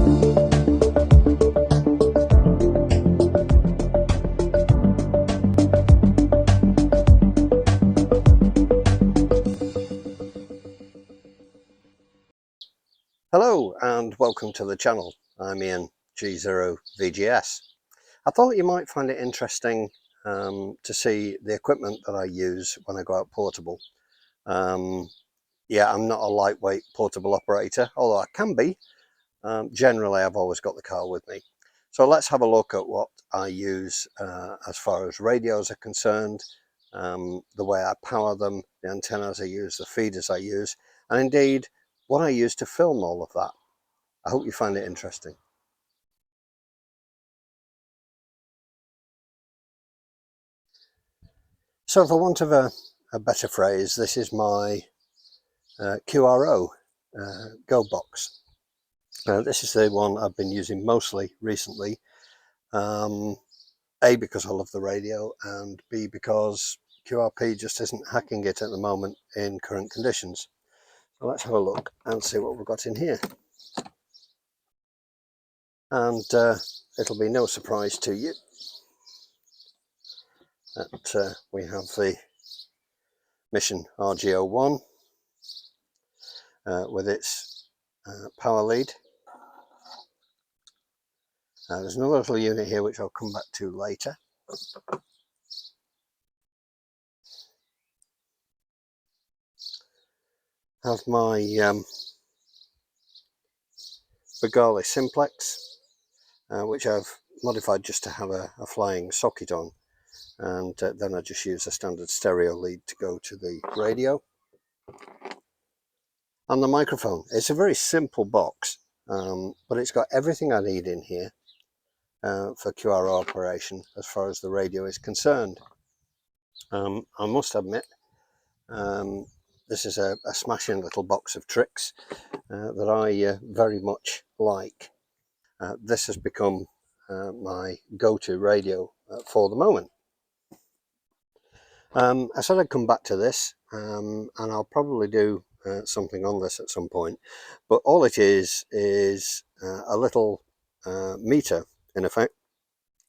Hello and welcome to the channel. I'm Ian G0VGS. I thought you might find it interesting to see the equipment that I use when I go out portable. Yeah, I'm not a lightweight portable operator, although I can be. Generally, I've always got the car with me. So let's have a look at what I use as far as radios are concerned, the way I power them, the antennas I use, the feeders I use, and indeed what I use to film all of that. I hope you find it interesting. So for want of a better phrase, this is my QRO GoBox. This is the one I've been using mostly recently. A, because I love the radio, and B, because QRP just isn't hacking it at the moment in current conditions. So let's have a look and see what we've got in here. And it'll be no surprise to you that we have the Mission RG01 with its power lead. There's another little unit here which I'll come back to later. Have my Bengali simplex, which I've modified just to have a flying socket on, and then I just use a standard stereo lead to go to the radio. And the microphone. It's a very simple box, but it's got everything I need in here for QRO operation as far as the radio is concerned. I must admit, this is a smashing little box of tricks that I very much like. This has become my go-to radio for the moment. I said I'd come back to this, and I'll probably do something on this at some point, but all it is a little meter, in effect.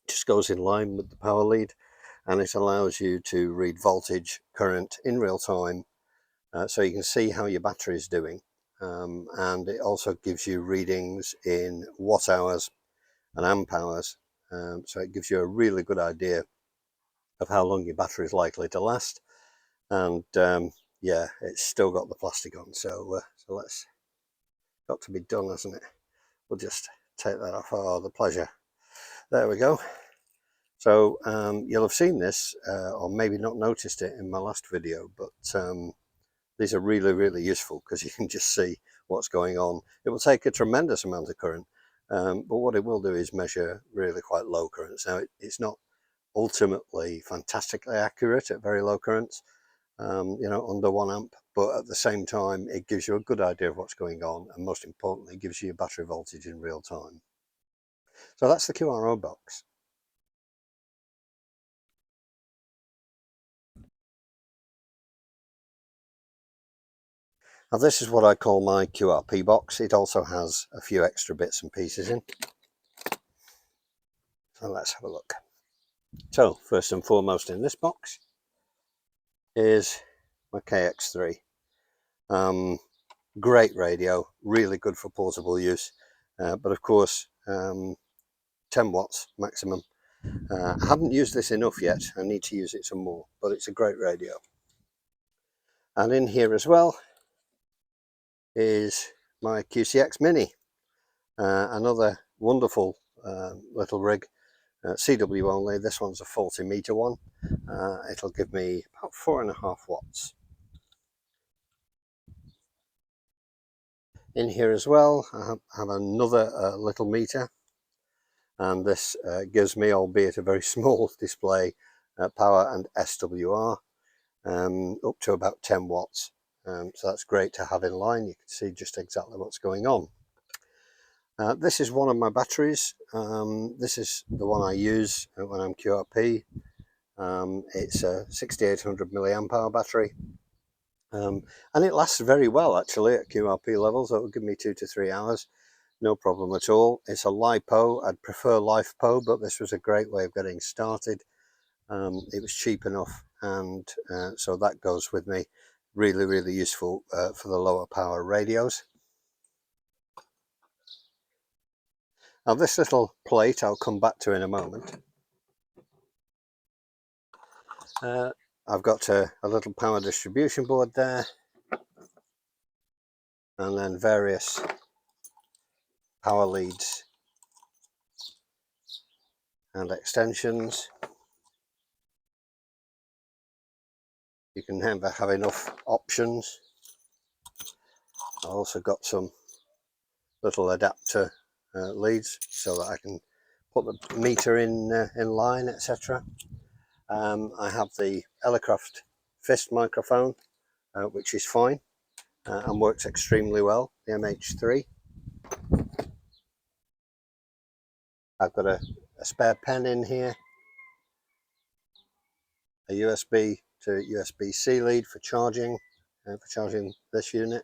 Just goes in line with the power lead, and it allows you to read voltage, current in real time, so you can see how your battery is doing, and it also gives you readings in watt hours and amp hours, so it gives you a really good idea of how long your battery is likely to last. And yeah, it's still got the plastic on, so let's, got to be done, hasn't it? We'll just take that off. Oh, the pleasure. There we go. So you'll have seen this or maybe not noticed it in my last video, but these are really useful because you can just see what's going on. It will take a tremendous amount of current, but what it will do is measure really quite low currents. Now it's not ultimately fantastically accurate at very low currents, you know, under 1 amp, but at the same time it gives you a good idea of what's going on, and most importantly gives you battery voltage in real time. So that's the QRO box. Now this is what I call my QRP box. It also has a few extra bits and pieces in. So let's have a look. So first and foremost in this box is my KX3. Great radio, really good for portable use, but of course 10 watts maximum. I haven't used this enough yet. I need to use it some more, but it's a great radio. And in here as well is my QCX Mini, another wonderful little rig, CW only. This one's a 40 meter one. It'll give me about 4.5 watts. In here as well I have another little meter, and this gives me, albeit a very small display, power and SWR up to about 10 watts. So that's great to have in line. You can see just exactly what's going on. This is one of my batteries. This is the one I use when I'm QRP. It's a 6800 milliamp hour battery, and it lasts very well actually at QRP levels. That will give me 2 to 3 hours. no problem at all. It's a LiPo. I'd prefer LiFePo, but this was a great way of getting started. It was cheap enough, and so that goes with me. Really, really useful for the lower power radios. Now this little plate I'll come back to in a moment. I've got a little power distribution board there, and then various power leads and extensions. You can never have enough options. I also got some little adapter leads so that I can put the meter in line, etc. I have the Elecraft Fist microphone, which is fine and works extremely well, the MH3. I've got a spare pen in here, a USB to USB-C lead for charging this unit.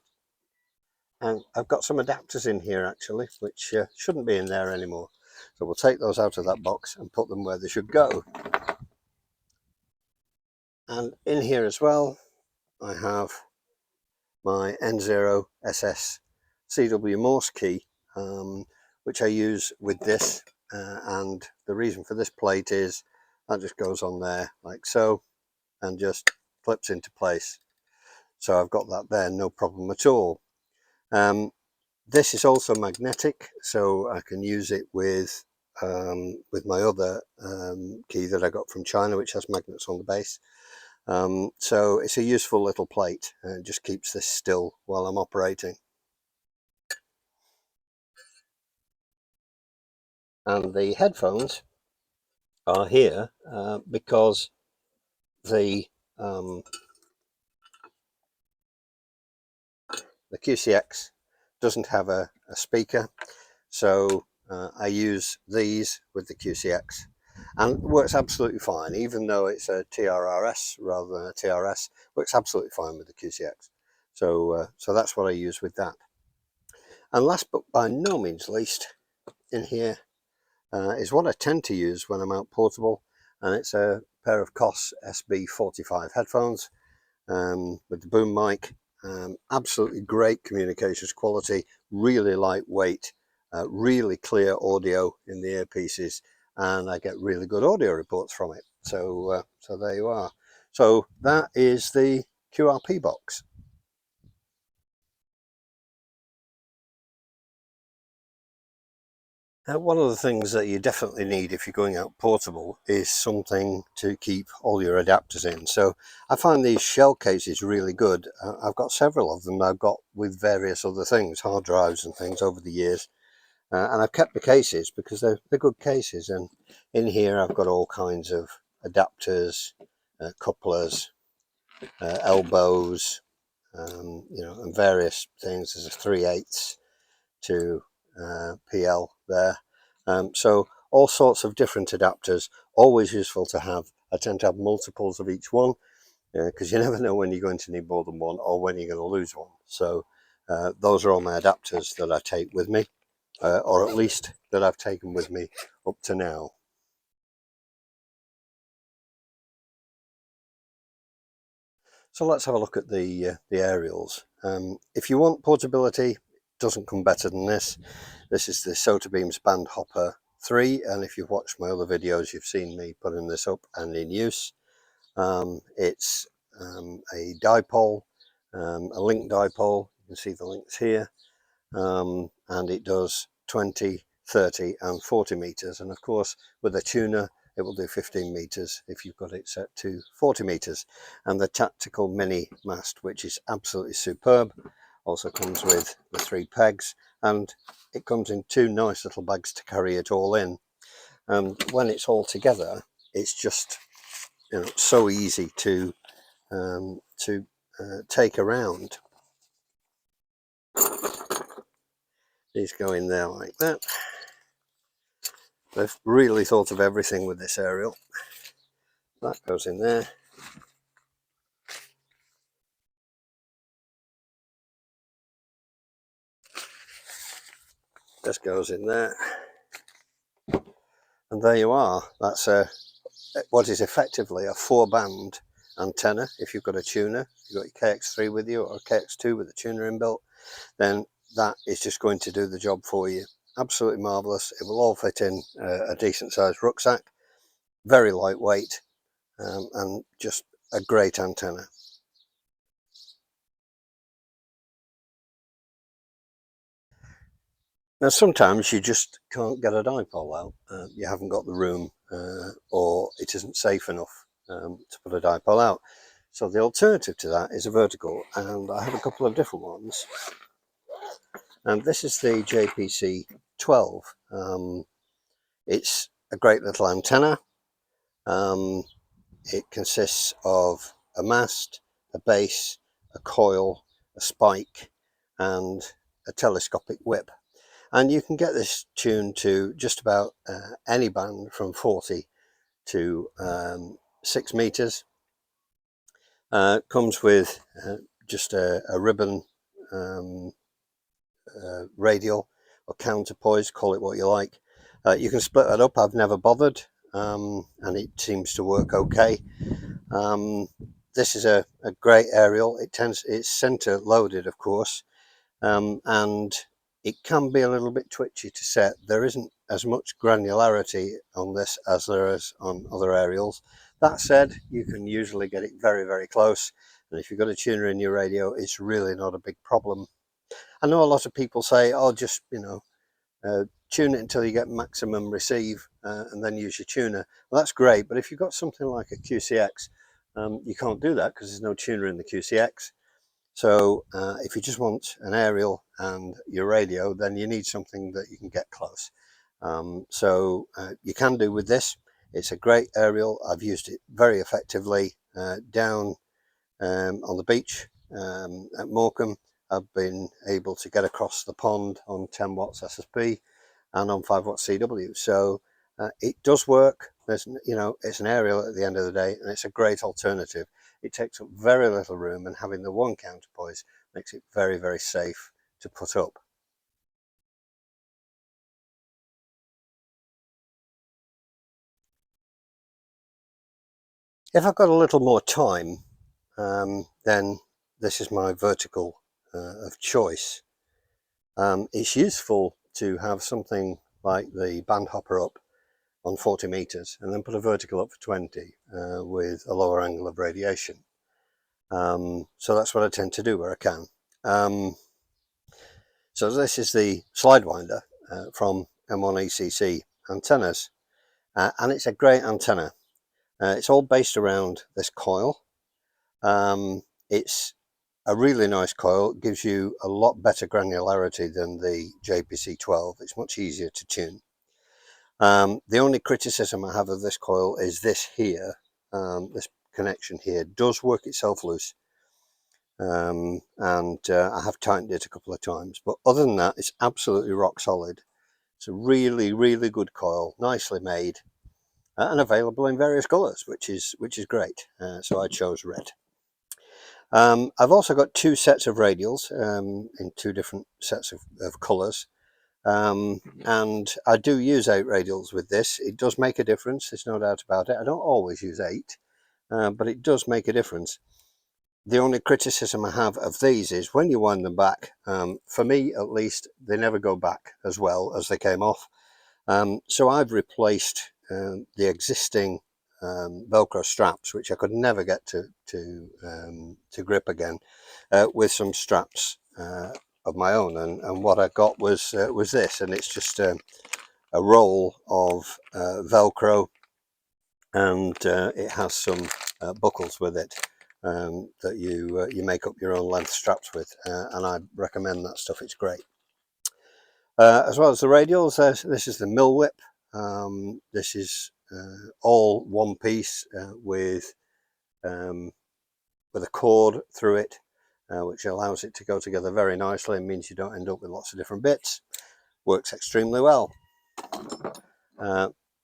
And I've got some adapters in here actually, which shouldn't be in there anymore. So we'll take those out of that box and put them where they should go. And in here as well, I have my N0 SS CW Morse key, which I use with this. And the reason for this plate is that just goes on there like so and just clips into place. So I've got that there, no problem at all. This is also magnetic, so I can use it with my other key that I got from China, which has magnets on the base. So it's a useful little plate, and it just keeps this still while I'm operating. And the headphones are here because the QCX doesn't have a speaker, so I use these with the QCX, and it works absolutely fine, even though it's a TRRS rather than a TRS. Works absolutely fine with the QCX. So so that's what I use with that. And last but by no means least, in here is what I tend to use when I'm out portable, and it's a pair of Koss SB45 headphones with the boom mic. Absolutely great communications quality, really lightweight, really clear audio in the earpieces, and I get really good audio reports from it. So so there you are. So that is the QRP box. One of the things that you definitely need if you're going out portable is something to keep all your adapters in. So I find these shell cases really good. I've got several of them I've got with various other things, hard drives and things over the years. And I've kept the cases because they're good cases. And in here I've got all kinds of adapters, couplers, elbows, you know, and various things. There's a 3/8 to PL there. So all sorts of different adapters, always useful to have. I tend to have multiples of each one because you never know when you're going to need more than one or when you're going to lose one. So those are all my adapters that I take with me, or at least that I've taken with me up to now. So let's have a look at the aerials. If you want portability, doesn't come better than this. This is the Sotabeams Bandhopper 3, and if you've watched my other videos, you've seen me putting this up and in use. It's a dipole, a link dipole. You can see the links here, and it does 20, 30 and 40 meters, and of course with a tuner it will do 15 meters if you've got it set to 40 meters. And the tactical mini mast, which is absolutely superb, also comes with the 3 pegs, and it comes in 2 nice little bags to carry it all in. And when it's all together, it's just, you know, so easy to take around. These go in there like that. They've really thought of everything with this aerial. That goes in there. this goes in there, and there you are. That's what is effectively a 4-band antenna. If you've got a tuner, you've got your KX3 with you or a KX2 with a tuner inbuilt, then that is just going to do the job for you. Absolutely marvellous. It will all fit in a decent sized rucksack, very lightweight, and just a great antenna. Now sometimes you just can't get a dipole out. You haven't got the room, or it isn't safe enough to put a dipole out. So the alternative to that is a vertical, and I have a couple of different ones. And this is the JPC 12. It's a great little antenna. It consists of a mast, a base, a coil, a spike, and a telescopic whip. And you can get this tuned to just about any band from 40 to 6 meters. Comes with just a ribbon radial or counterpoise, call it what you like. You can split that up. I've never bothered, and it seems to work okay. This is a great aerial. It's center loaded, of course, and it can be a little bit twitchy to set. There isn't as much granularity on this as there is on other aerials. That said, you can usually get it very, very close, and if you've got a tuner in your radio, it's really not a big problem. I know a lot of people say, oh, just, tune it until you get maximum receive and then use your tuner. Well, that's great, but if you've got something like a QCX, you can't do that because there's no tuner in the QCX. So if you just want an aerial and your radio, then you need something that you can get close. So you can do with this. It's a great aerial. I've used it very effectively down on the beach at Morecambe. I've been able to get across the pond on 10 watts SSP and on 5 watts CW. So it does work. There's, it's an aerial at the end of the day, and it's a great alternative. It takes up very little room, and having the one counterpoise makes it very, very safe to put up. If I've got a little more time, then this is my vertical of choice. It's useful to have something like the band hopper up on 40 meters and then put a vertical up for 20 with a lower angle of radiation. So that's what I tend to do where I can. So this is the slide winder from M1ECC antennas, and it's a great antenna. It's all based around this coil. It's a really nice coil. It gives you a lot better granularity than the JPC 12. It's much easier to tune. The only criticism I have of this coil is this here. This connection here does work itself loose, and I have tightened it a couple of times, but other than that, it's absolutely rock solid. It's a really, really good coil, nicely made, and available in various colors, which is great. So I chose red. I've also got 2 sets of radials in 2 different sets of colors. And I do use 8 radials with this. It does make a difference, there's no doubt about it. I don't always use 8, but it does make a difference. The only criticism I have of these is when you wind them back, for me at least, they never go back as well as they came off. So I've replaced the existing Velcro straps, which I could never get to grip again, with some straps of my own, and what I got was this, and it's just a roll of Velcro, and it has some buckles with it that you make up your own length straps with, and I recommend that stuff. It's great. As well as the radials, this is the mill whip. This is all one piece with a cord through it, which allows it to go together very nicely and means you don't end up with lots of different bits. Works extremely well.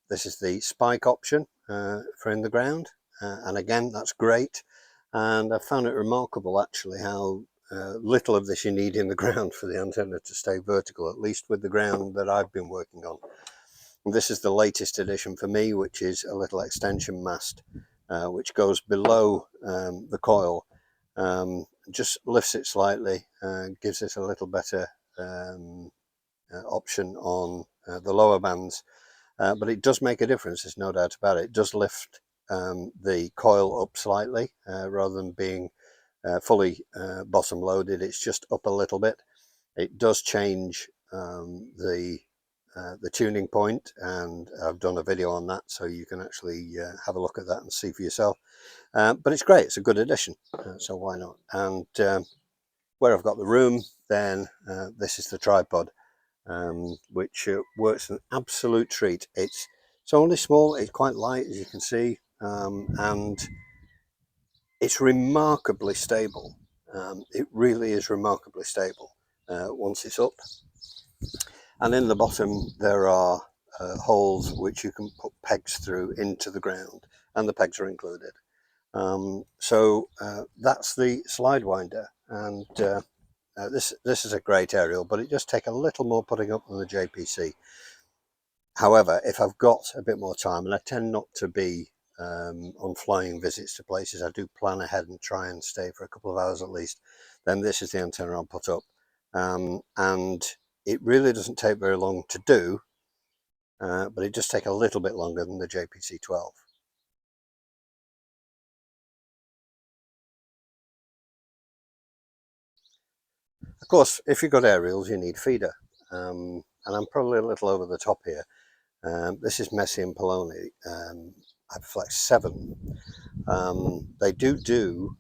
This is the spike option for in the ground, and again, that's great. And I found it remarkable actually how little of this you need in the ground for the antenna to stay vertical, at least with the ground that I've been working on. And this is the latest addition for me, which is a little extension mast, which goes below the coil, just lifts it slightly, gives it a little better option on the lower bands, but it does make a difference, there's no doubt about it. It does lift the coil up slightly, rather than being fully bottom loaded. It's just up a little bit. It does change the tuning point, and I've done a video on that, so you can actually have a look at that and see for yourself. But it's great, it's a good addition, so why not? And where I've got the room, then this is the tripod, which works an absolute treat. It's only small, it's quite light, as you can see, and it's remarkably stable. It really is remarkably stable once it's up. And in the bottom there are holes which you can put pegs through into the ground, and the pegs are included. So that's the slide winder, and this is a great aerial, but it does take a little more putting up than the JPC. However, if I've got a bit more time, and I tend not to be on flying visits to places, I do plan ahead and try and stay for a couple of hours at least, then this is the antenna I'll put up. And it really doesn't take very long to do, but it does take a little bit longer than the JPC 12. Of course, if you've got aerials, you need feeder, and I'm probably a little over the top here. This is Messi and Poloni, Hyperflex 7. They do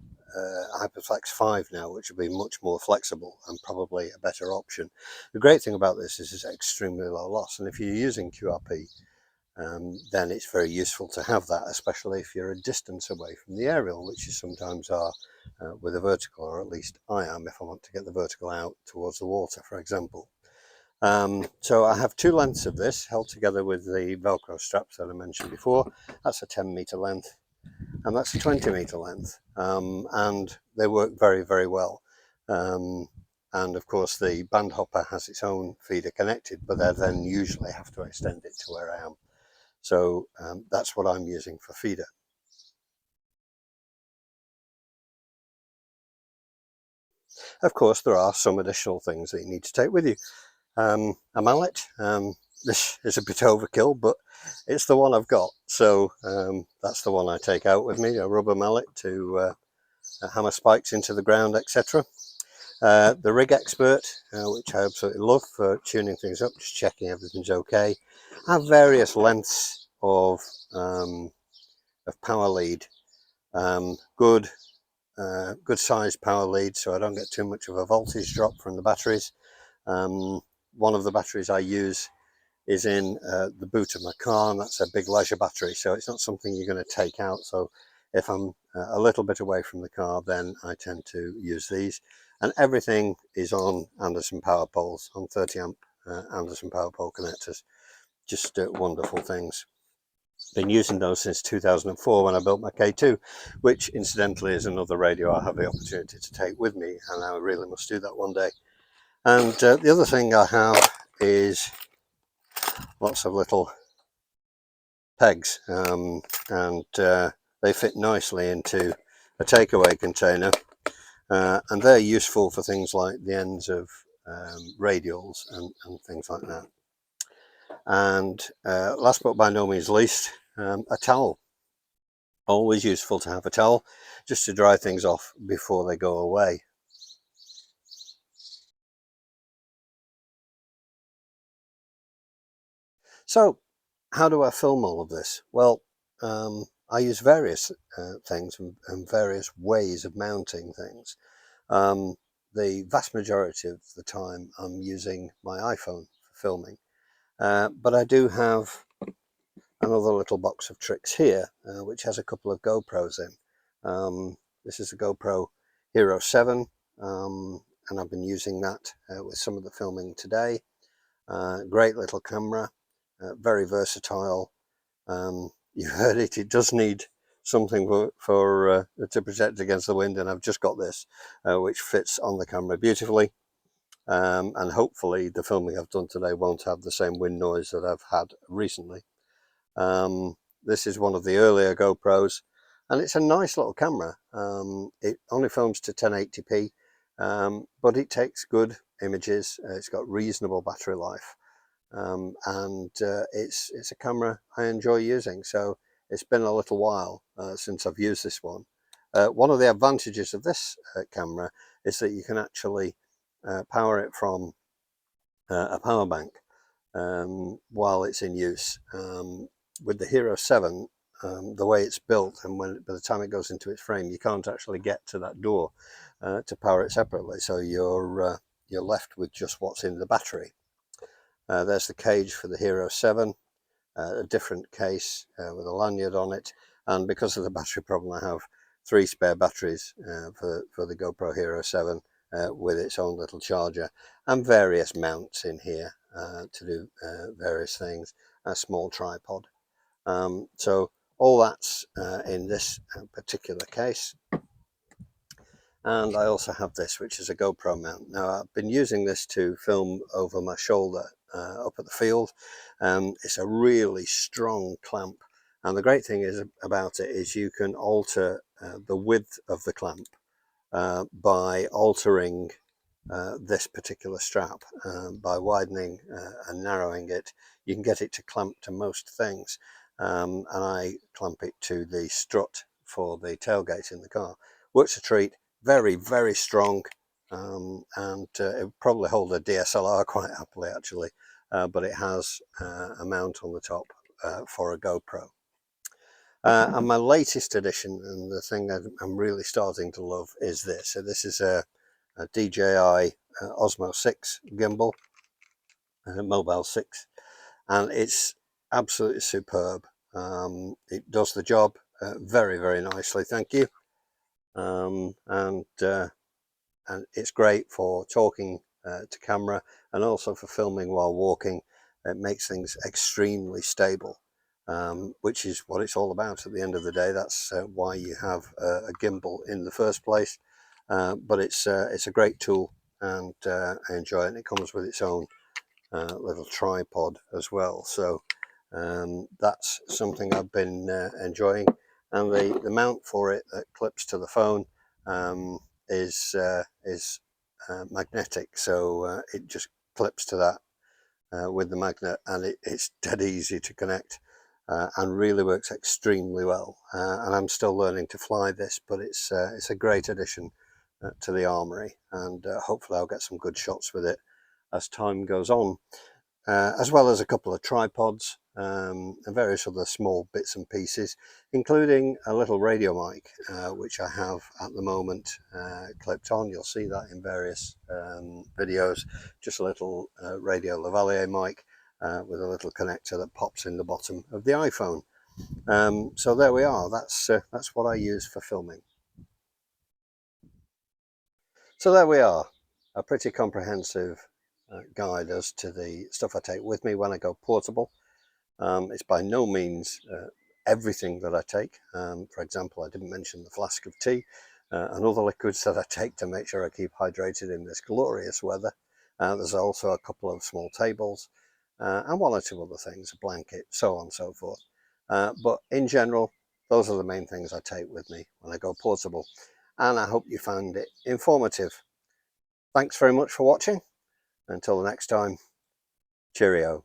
Hyperflex 5 now, which will be much more flexible and probably a better option. The great thing about this is it's extremely low loss, and if you're using QRP, then it's very useful to have that, especially if you're a distance away from the aerial, which you sometimes are with a vertical, or at least I am if I want to get the vertical out towards the water, for example. So I have two lengths of this held together with the Velcro straps that I mentioned before. That's a 10-meter length, and that's a 20-meter length, and they work very, very well. And of course the band hopper has its own feeder connected, but I then usually have to extend it to where I am. So that's what I'm using for feeder. Of course, there are some additional things that you need to take with you. A mallet. This is a bit overkill, but it's the one I've got. So that's the one I take out with me, a rubber mallet to hammer spikes into the ground, etc. The Rig Expert, which I absolutely love for tuning things up, just checking everything's okay. I have various lengths of power lead. Good sized power lead, so I don't get too much of a voltage drop from the batteries. One of the batteries I use is in the boot of my car, and that's a big leisure battery, so it's not something you're going to take out. So if I'm a little bit away from the car, then I tend to use these. And everything is on Anderson power poles, on 30 amp Anderson power pole connectors. Just wonderful things. Been using those since 2004 when I built my K2, which incidentally is another radio I have the opportunity to take with me, and I really must do that one day. And the other thing I have is lots of little pegs, and they fit nicely into a takeaway container, and they're useful for things like the ends of radials and things like that. And last but by no means least, a towel. Always useful to have a towel just to dry things off before they go away. So how do I film all of this? Well, I use various things and various ways of mounting things. The vast majority of the time I'm using my iPhone for filming, but I do have another little box of tricks here, which has a couple of GoPros in. This is a GoPro Hero 7, and I've been using that with some of the filming today. Great little camera, very versatile. You heard it, it does need something to protect against the wind, and I've just got this, which fits on the camera beautifully. And hopefully the filming I've done today won't have the same wind noise that I've had recently. This is one of the earlier GoPros, and it's a nice little camera. It only films to 1080p, but it takes good images. It's got reasonable battery life, and it's a camera I enjoy using. So it's been a little while since I've used this one. One of the advantages of this camera is that you can actually power it from a power bank while it's in use. With the Hero 7, the way it's built, and by the time it goes into its frame, you can't actually get to that door to power it separately, so you're left with just what's in the battery. There's the cage for the Hero 7, a different case with a lanyard on it, and because of the battery problem, I have 3 spare batteries for the GoPro Hero 7 with its own little charger, and various mounts in here to do various things, a small tripod. So all that's in this particular case. And I also have this, which is a GoPro mount. Now, I've been using this to film over my shoulder up at the field. It's a really strong clamp, and the great thing is about it is you can alter the width of the clamp by altering this particular strap. By widening and narrowing it, you can get it to clamp to most things, and I clamp it to the strut for the tailgate in the car. Works a treat. Very, very strong, and it would probably hold a DSLR quite happily, actually, but it has a mount on the top for a GoPro. And my latest addition, and the thing that I'm really starting to love, is this. So this is a DJI Osmo 6 gimbal, Mobile 6, and it's absolutely superb. It does the job very, very nicely, thank you. And it's great for talking to camera, and also for filming while walking. It makes things extremely stable, which is what it's all about at the end of the day. That's why you have a gimbal in the first place. But it's a great tool, and I enjoy it. And it comes with its own little tripod as well. So that's something I've been enjoying. And the mount for it that clips to the phone is magnetic, so it just clips to that with the magnet, and it's dead easy to connect and really works extremely well. And I'm still learning to fly this, but it's a great addition to the armory, and hopefully I'll get some good shots with it as time goes on. As well as a couple of tripods and various other small bits and pieces, including a little radio mic, which I have at the moment clipped on. You'll see that in various videos. Just a little radio lavalier mic with a little connector that pops in the bottom of the iPhone. So there we are. That's what I use for filming. So there we are, a pretty comprehensive guide as to the stuff I take with me when I go portable. It's by no means everything that I take. For example, I didn't mention the flask of tea and other liquids that I take to make sure I keep hydrated in this glorious weather. There's also a couple of small tables and one or two other things, a blanket, so on and so forth. But in general, those are the main things I take with me when I go portable. And I hope you found it informative. Thanks very much for watching. Until the next time, cheerio.